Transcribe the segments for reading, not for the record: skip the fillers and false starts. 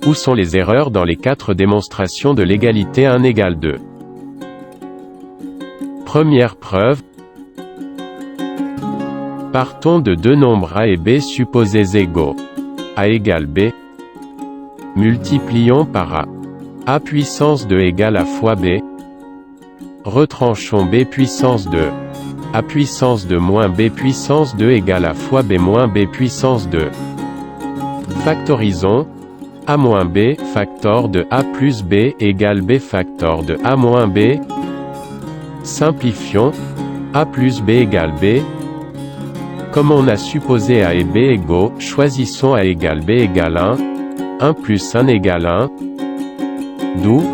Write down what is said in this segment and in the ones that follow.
Où sont les erreurs dans les 4 démonstrations de l'égalité 1 égale 2? Première preuve. Partons de deux nombres A et B supposés égaux. A égale B. Multiplions par A. A puissance 2 égale A fois B. Retranchons B puissance 2. A puissance 2 moins B puissance 2 égale A fois B moins B puissance 2. Factorisons. A moins B factor de A plus B égale B factor de A moins B. Simplifions. A plus B égale B. Comme on a supposé A et B égaux, choisissons A égale B égale 1. 1 plus 1 égale 1. D'où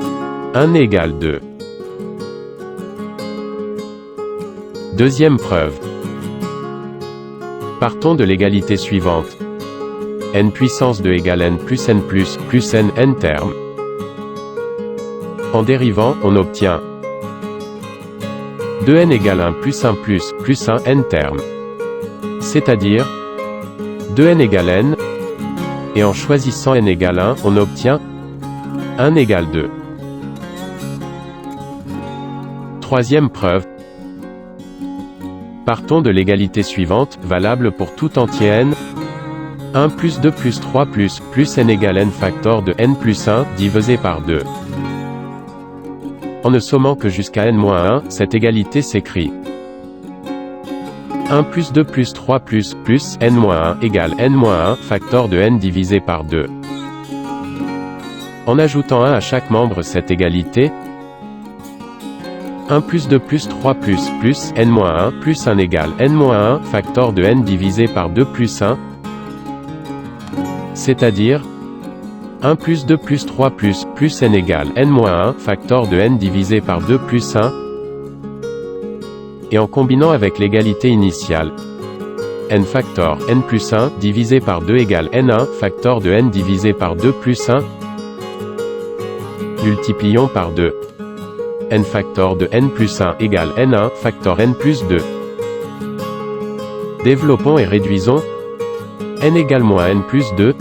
1 égale 2. Deuxième preuve. Partons de l'égalité suivante. N puissance 2 égale N plus N plus N n termes. En dérivant, on obtient 2n égale 1 plus 1 plus 1 n termes. C'est-à-dire 2n égale n, et en choisissant n égale 1, on obtient 1 égale 2. Troisième preuve. Partons de l'égalité suivante, valable pour tout entier n. 1 plus 2 plus 3 plus n égale n factor de n plus 1, divisé par 2. En ne sommant que jusqu'à n-1, cette égalité s'écrit 1 plus 2 plus 3 plus n-1 égale n-1 factor de n divisé par 2. En ajoutant 1 à chaque membre cette égalité, 1 plus 2 plus 3 plus n-1 plus 1 égale n-1 factor de n divisé par 2 plus 1, c'est-à-dire 1 plus 2 plus 3 plus n égale n-1 factor de n divisé par 2 plus 1. Et en combinant avec l'égalité initiale, n factor n plus 1 divisé par 2 égale n1 factor de n divisé par 2 plus 1. Multiplions par 2. N factor de n plus 1 égale n1 factor n plus 2. Développons et réduisons. N égale moins n plus 2.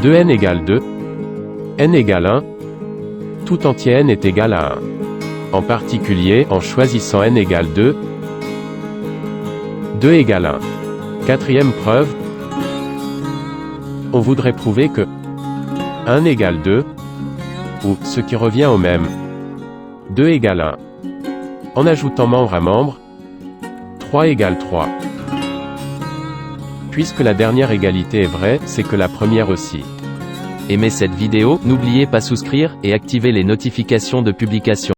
2n égale 2. N égale 1. Tout entier n est égal à 1. En particulier, en choisissant n égale 2. 2 égale 1. Quatrième preuve. On voudrait prouver que 1 égale 2, ou, ce qui revient au même, 2 égale 1. En ajoutant membre à membre, 3 égale 3. Puisque la dernière égalité est vraie, c'est que la première aussi. Aimez cette vidéo, n'oubliez pas souscrire, et activer les notifications de publication.